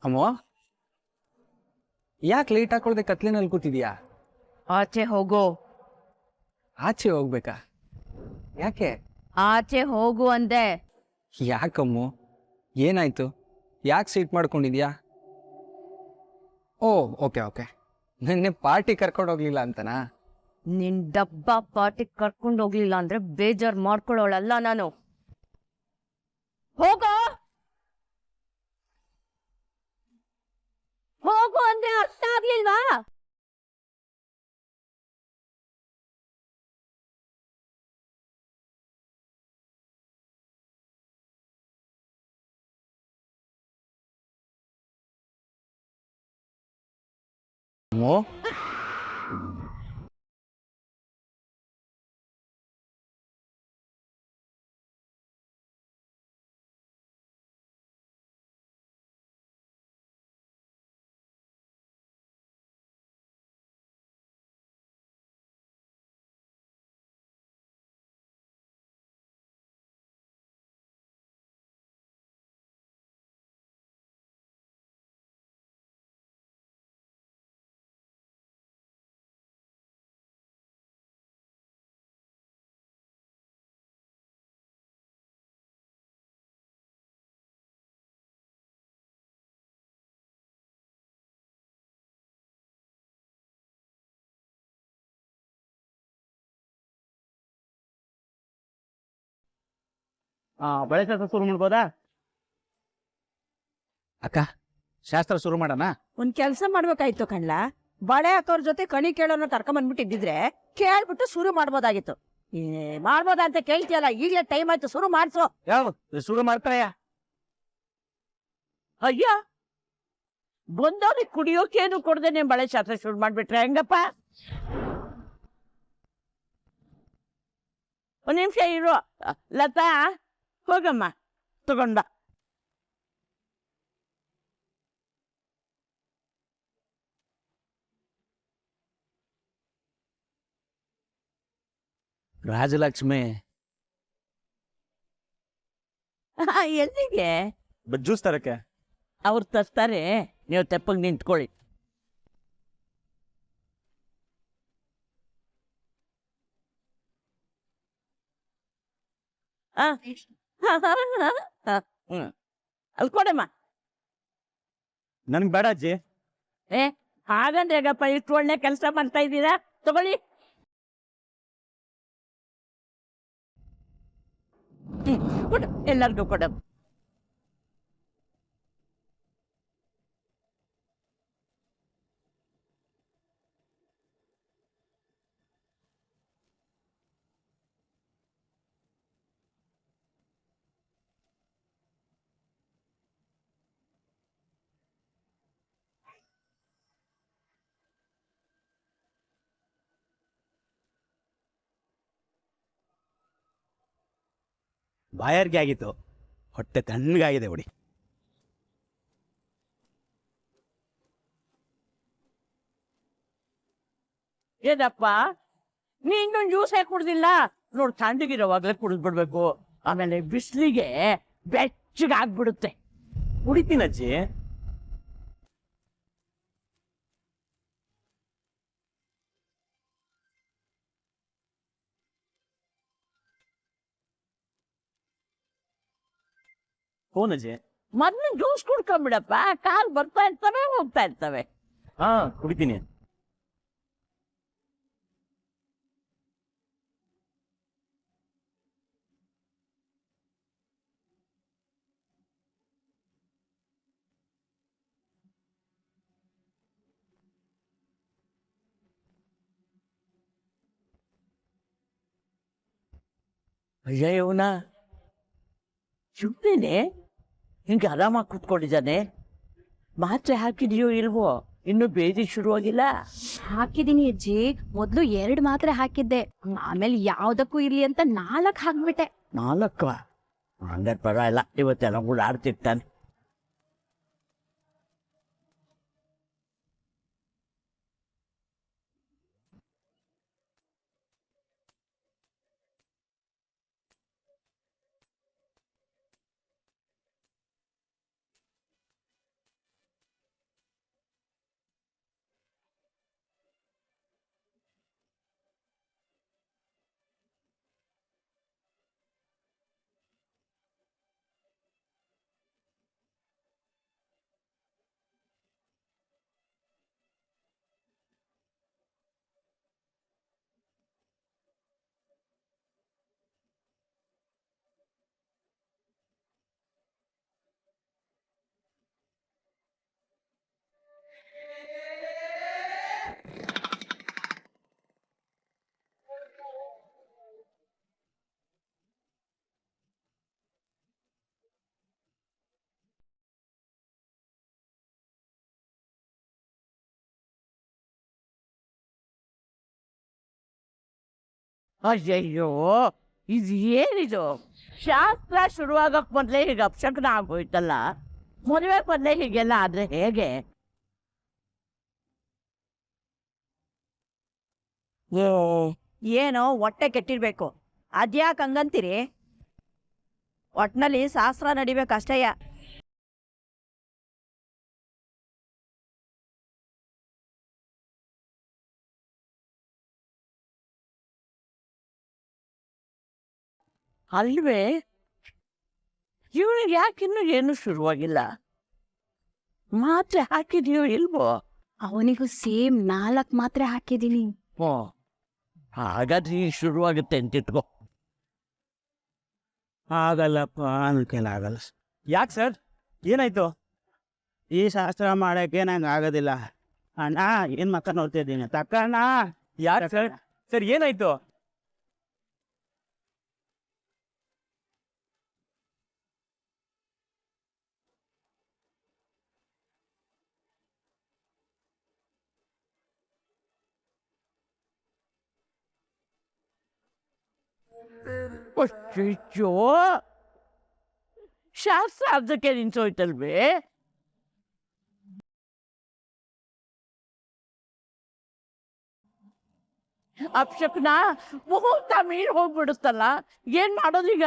ಅಮ್ಮೋ, ಯಾಕೆ ಲೇಟ್ ಹಾಕೊಳ್ದೆ ಕತ್ಲಿನಲ್ಲಿ ಕೂತಿದ್ಯಾ? ಆಚೆ ಹೋಗು. ಆಚೆ ಹೋಗ್ಬೇಕಾ? ಯಾಕೆ? ಆಚೆ ಹೋಗು ಅಂದೆ. ಯಾಕಮ್ಮು, ಏನಾಯ್ತು? ಯಾಕೆ ಸೀಟ್ ಮಾಡ್ಕೊಂಡಿದ್ಯಾ? ಓ, ಓಕೆ ಓಕೆ. ನಿನ್ನೆ ಪಾರ್ಟಿ ಕರ್ಕೊಂಡು ಹೋಗ್ಲಿಲ್ಲ ಅಂತನಾ? ನಿನ್ ಡಬ್ಬ ಪಾರ್ಟಿ ಕರ್ಕೊಂಡು ಹೋಗ್ಲಿಲ್ಲ ಅಂದ್ರೆ ಬೇಜಾರ್ ಮಾಡ್ಕೊಳ್ಳೋಳಲ್ಲ ನಾನು. ಹೋಗೋ ಹೋಗು ಅಂದ್ರೆ ಅರ್ಥ ಆಗ್ಲಿಲ್ವಾ? ಅಮ್ಮೋ, ಬಳೆ ಶಾಸ್ತ್ರ ಶುರು ಮಾಡ್ಬೋದಾ? ಅಕ್ಕ, ಶಾಸ್ತ್ರ ಶುರು ಮಾಡೋಣ? ಒಂದ್ ಕೆಲ್ಸ ಮಾಡ್ಬೇಕಾಯ್ತು ಕಣ್ಲ. ಬಳೆ ಹಾಕೋರ್ ಜೊತೆ ಕಣಿ ಕೇಳೋನ ಕರ್ಕೊಂಬಂದ್ಬಿಟ್ಟಿದ್ರೆ ಕೇಳ್ಬಿಟ್ಟು ಶುರು ಮಾಡ್ಬೋದಾಗಿತ್ತು. ಮಾಡ್ಬೋದಾ ಅಂತ ಕೇಳ್ತಿಯಲ್ಲ, ಈಗಲೇ ಟೈಮ್ ಆಯ್ತು, ಶುರು ಮಾಡ್ಸೋ. ಯಾವ ಶುರು ಮಾಡ್ತಾಯ? ಅಯ್ಯ, ಬಂದವ್ರಿಗೆ ಕುಡಿಯೋಕೇನು ಕೊಡ್ದೇನೆ ಬಳೆ ಶಾಸ್ತ್ರ ಶುರು ಮಾಡ್ಬಿಟ್ರೆ ಹೆಂಗಪ್ಪ? ಒಂದ್ ನಿಮಿಷ ಇರು. ಲತಾ, ಹೋಗಮ್ಮ, ತಗೊಂಡ. ರಾಜಲಕ್ಷ್ಮಿ, ಎಲ್ಲಿಗೆ? ಜ್ಯೂಸ್ ತರಕ್ಕೆ. ಅವ್ರು ತರ್ತಾರೆ, ನೀವು ತೆಪ್ಪಗ್ ನಿಂತ್ಕೊಳ್ಳಿ. ಅಲ್ಲಿ ಕೊಡಮ್ಮ. ನನ್ಗೆ ಬೇಡ ಅಜ್ಜಿ. ಹಾಗಂದ್ರೆ ಹೇಗಪ್ಪ, ಇಷ್ಟು ಒಳ್ಳೆ ಕೆಲಸ ಮಾಡ್ತಾ ಇದ್ದೀರಾ, ತಗೊಳ್ಳಿ. ಕೊಡು, ಎಲ್ಲರಿಗೂ ಕೊಡ. ಬಾಯಾರಿಗೆ ಆಗಿತ್ತು, ಹೊಟ್ಟೆ ತಣ್ಣಗಾಗಿದೆ ಬಿಡಿ. ಏನಪ್ಪ, ನೀನು ಜ್ಯೂಸೇ ಕುಡ್ದಿಲ್ಲ ನೋಡು, ತಣ್ಣಗಿರೋವಾಗಲೇ ಕುಡಿದ್ಬಿಡ್ಬೇಕು, ಆಮೇಲೆ ಬಿಸಿಲಿಗೆ ಬೆಚ್ಚಗಾಗ್ಬಿಡುತ್ತೆ. ಕುಡಿತೀನಿ ಅಜ್ಜಿ. ಫೋನ್ ಅಜ್ಜಿ. ಮೊದ್ಲು ಜ್ಯೂಸ್ ಕುಡ್ಕೊಂಬಿಡಪ್ಪ, ಕಾಲ್ ಬರ್ತಾ ಇರ್ತವೆ ಹೋಗ್ತಾ ಇರ್ತವೆ. ಕುಡಿತೀನಿ. ಅಯ್ಯ ಇವನ ಸುಮ್ಮನೆ ಹಿಂಗೆ ಆರಾಮಾಗಿ ಕೂತ್ಕೊಂಡಿದ್ದಾನೆ. ಮಾತ್ರೆ ಹಾಕಿದ್ಯೋ ಇಲ್ವೋ, ಇನ್ನು ಬೇದಿ ಶುರುವಾಗಿಲ್ಲ. ಹಾಕಿದೀನಿ ಅಜ್ಜಿ, ಮೊದ್ಲು 2 ಮಾತ್ರೆ ಹಾಕಿದ್ದೆ, ಆಮೇಲೆ ಯಾವ್ದಕ್ಕೂ ಇರ್ಲಿ ಅಂತ 4 ಹಾಕ್ಬಿಟ್ಟೆ. 4? ಹಂಗಾರೆ ಪರವಾಗಿಲ್ಲ, ಇವತ್ತೆಲ್ಲ ಕೂಡ ಆಡ್ತಿರ್ತಾನೆ. ಅಯ್ಯಯ್ಯೋ ಇದು ಏನಿದು ಶಾಸ್ತ್ರ ಶುರುವಾಗಕ್ ಮೊದಲೇ ಹೀಗೆ ಅಪಶಕನ ಆಗೋಯ್ತಲ್ಲ. ಮದುವೆ ಮೊದಲೇ ಹೀಗೆಲ್ಲ ಆದ್ರೆ ಹೇಗೆ? ಏನೋ ಹೊಟ್ಟೆ ಕೆಟ್ಟಿರ್ಬೇಕು. ಅದ್ಯಾಕೆ ಹಂಗಂತೀರಿ? ಒಟ್ನಲ್ಲಿ ಶಾಸ್ತ್ರ ನಡಿಬೇಕಷ್ಟೇಯ. ಅಲ್ವೇ ಇವನಿಗೆ ಯಾಕಿನ್ನೂ ಏನು ಶುರುವಾಗಿಲ್ಲ? ಮಾತ್ರೆ ಹಾಕಿದೀಯೋ ಇಲ್ವೋ? ಅವನಿಗೂ ಸೇಮ್ 4 ಮಾತ್ರೆ ಹಾಕಿದೀನಿ. ಓ ಹಾಗಾದ್ರೆ ಈಗ ಶುರುವಾಗುತ್ತೆ ಅಂತಿಟ್ಕೋ. ಆಗಲ್ಲಪ್ಪ, ನನ್ನ ಕೈಲಿ ಆಗಲ್ಲ. ಯಾಕೆ ಸರ್, ಏನಾಯ್ತು? ಈ ಶಾಸ್ತ್ರ ಮಾಡೋಕ್ಕೆ ನಂಗೆ ಆಗೋದಿಲ್ಲ. ಅಣ್ಣ ಏನು ಮಕ್ಕ ನೋಡ್ತಿದ್ದೀನಿ, ತಕ್ಕಣ್ಣ. ಯಾಕೆ ಸರ್? ಸರ್ ಏನಾಯ್ತು? ಅಯ್ಯೋ ಶಾಸ್ತ್ರ ಅರ್ಧಕ್ಕೆ ನಿಂತೋಯ್ತಲ್ವೇ? ಅಪ್ಶಕ್ನ ಮುಹೂರ್ತ ಮೀರ್ ಹೋಗ್ಬಿಡುತ್ತಲ್ಲ, ಏನ್ ಮಾಡೋದೀಗ?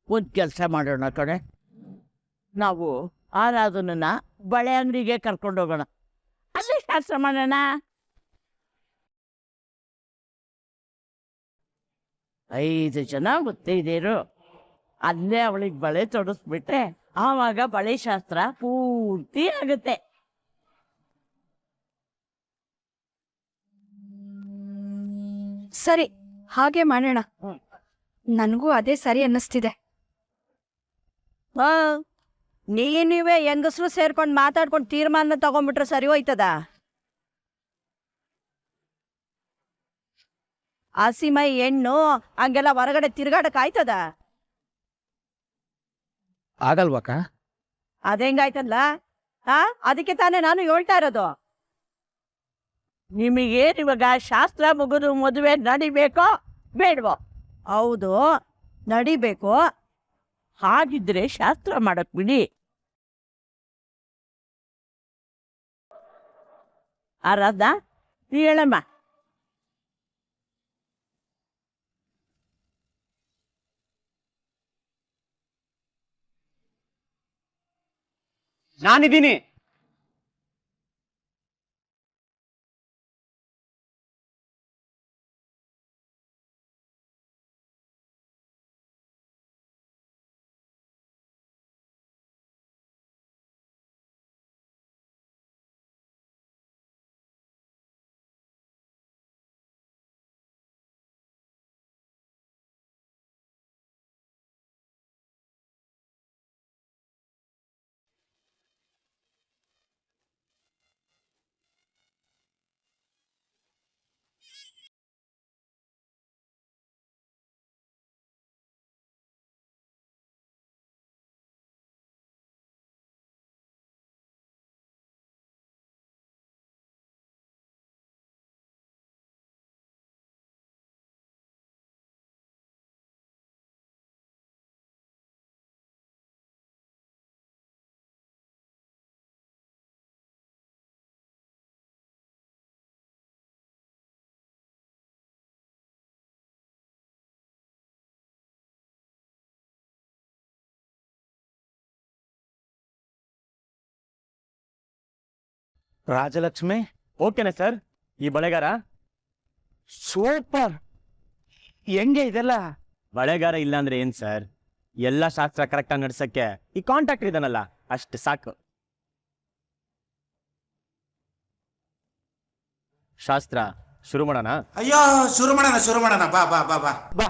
ಒಂದ್ ಕೆಲ್ಸ ಮಾಡೋಣ ಕಣೆ, ನಾವು ಆರಾಧನನ್ನ ಬಳೆ ಅಂಗಡಿಗೆ ಕರ್ಕೊಂಡೋಗೋಣ, ಅಲ್ಲೇ ಶಾಸ್ತ್ರ ಮಾಡೋಣ. 5 ಜನ ಮುತ್ತೈದೆಯರು, ಅಲ್ಲೇ ಅವಳಿಗೆ ಬಳೆ ತೊಡಸ್ಬಿಟ್ರೆ ಆವಾಗ ಬಳೆ ಶಾಸ್ತ್ರ ಪೂರ್ತಿ ಆಗುತ್ತೆ. ಸರಿ, ಹಾಗೆ ಮಾಡೋಣ. ನನಗೂ ಅದೇ ಸರಿ ಅನ್ನಿಸ್ತಿದೆ. ನೀವೇ ಹೆಂಗಸ್ರು ಸೇರ್ಕೊಂಡು ಮಾತಾಡ್ಕೊಂಡು ತೀರ್ಮಾನ ತಗೊಂಡ್ಬಿಟ್ರೆ ಸರಿ ಹೋಯ್ತದ? ಹಸಿಮೈ ಹೆಣ್ಣು ಹಂಗೆಲ್ಲ ಹೊರಗಡೆ ತಿರ್ಗಾಡಕ್ ಆಯ್ತದ? ಆಗಲ್ವಕ್ಕ? ಅದೆಂಗಾಯ್ತಲ್ಲ? ಅದಕ್ಕೆ ತಾನೇ ನಾನು ಹೇಳ್ತಾ ಇರೋದು. ನಿಮಗೇನು ಇವಾಗ ಶಾಸ್ತ್ರ ಮುಗಿದು ಮದುವೆ ನಡಿಬೇಕೋ ಬೇಡವೋ? ಹೌದು, ನಡಿಬೇಕು. ಹಾಗಿದ್ರೆ ಶಾಸ್ತ್ರ ಮಾಡಕ್ ಬಿಡಿ. ಆರಾಧನಾ, ನೀ ಹೇಳಮ್ಮ. ನಾನಿದ್ದೀನಿ. ರಾಜಲಕ್ಷ್ಮಿ ಓಕೆನಾ ಸರ್? ಈ ಬಳೆಗಾರ ಸೂಪರ್. ಹೆಂಗೆ ಇದೆಲ್ಲ? ಬಳೆಗಾರ ಇಲ್ಲ ಅಂದ್ರೆ ಏನ್ ಸರ್, ಎಲ್ಲ ಶಾಸ್ತ್ರ ಕರೆಕ್ಟಾಗಿ ನಡ್ಸಕ್ಕೆ ಈ ಕಾಂಟ್ಯಾಕ್ಟ್ ಇದಾನಲ್ಲ ಅಷ್ಟು ಸಾಕು. ಶಾಸ್ತ್ರ ಶುರು ಮಾಡೋಣ? ಅಯ್ಯೋ, ಶುರು ಮಾಡೋಣ. ಬಾ ಬಾ ಬಾ ಬಾ ಬಾ.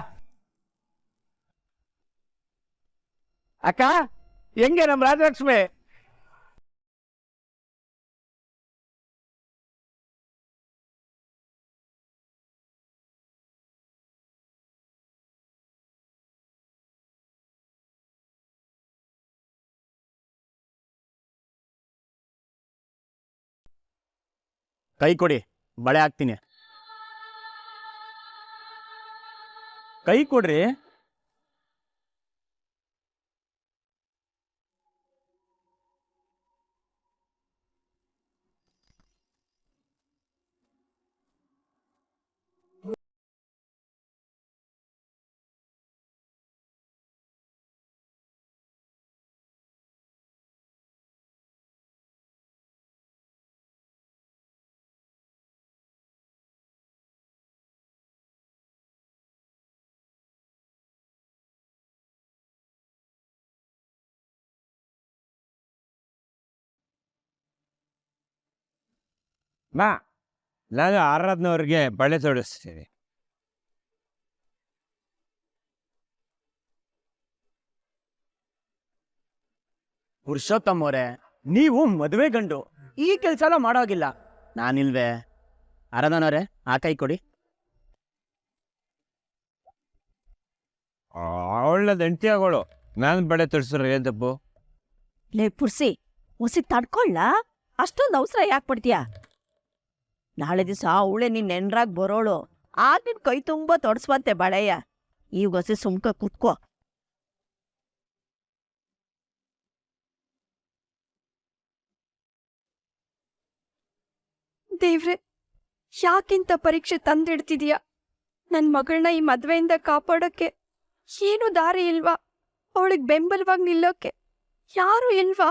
ಅಕ್ಕ, ಹೆಂಗೆ ನಮ್ ರಾಜಲಕ್ಷ್ಮಿ? ಕೈ ಕೊಡಿ, ಬಳೆ ಹಾಕ್ತೀನಿ. ಕೈ ಕೊಡ್ರಿ. ಬಾ, ನಾನು ಆರಾಧನವ್ರಿಗೆ ಬಳೆ ತೊಡಿಸ್ತೀನಿ. ಪುರುಷೋತ್ತಮ್ ಅವರೇ, ನೀವು ಮದುವೆ ಗಂಡು, ಈ ಕೆಲಸ ಎಲ್ಲ ಮಾಡೋಗಿಲ್ಲ. ನಾನಿಲ್ವೇ? ಆರಾಧನವ್ರೆ, ಆ ಕೈ ಕೊಡಿ. ಅವಳದ ಹೆಂಡತಿಯಾಗೋಳು, ನಾನು ಬಳೆ ತೊಡಿಸಿದ್ರೆ ಏನ್ ತಪ್ಪು? ಲೇ ಪುರ್ಸಿ, ಹೊಸಿ ತಡ್ಕೊಳ್ಳ, ಅಷ್ಟೊಂದು ಅವಸರ ಯಾಕೆ ಪಡ್ತೀಯ? ನಾಳೆ ದಿವಸ ಅವಳೆ ನಿನ್ ನೆನ್ರಾಗ್ ಬರೋಳು, ಆಗ ನಿನ್ ಕೈ ತುಂಬಾ ತೊಡಸ್ವಂತೆ ಬಳೆಯ. ಈಗ ಹೊಸಿ ಸುಮ್ಕ ಕುತ್ಕೋ. ದೇವ್ರೆ, ಯಾಕಿಂತ ಪರೀಕ್ಷೆ ತಂದಿಡ್ತಿದೀಯ? ನನ್ ಮಗಳನ್ನ ಈ ಮದ್ವೆಯಿಂದ ಕಾಪಾಡೋಕೆ ಏನು ದಾರಿ ಇಲ್ವಾ? ಅವಳಿಗೆ ಬೆಂಬಲವಾಗಿ ನಿಲ್ಲೋಕೆ ಯಾರು ಇಲ್ವಾ?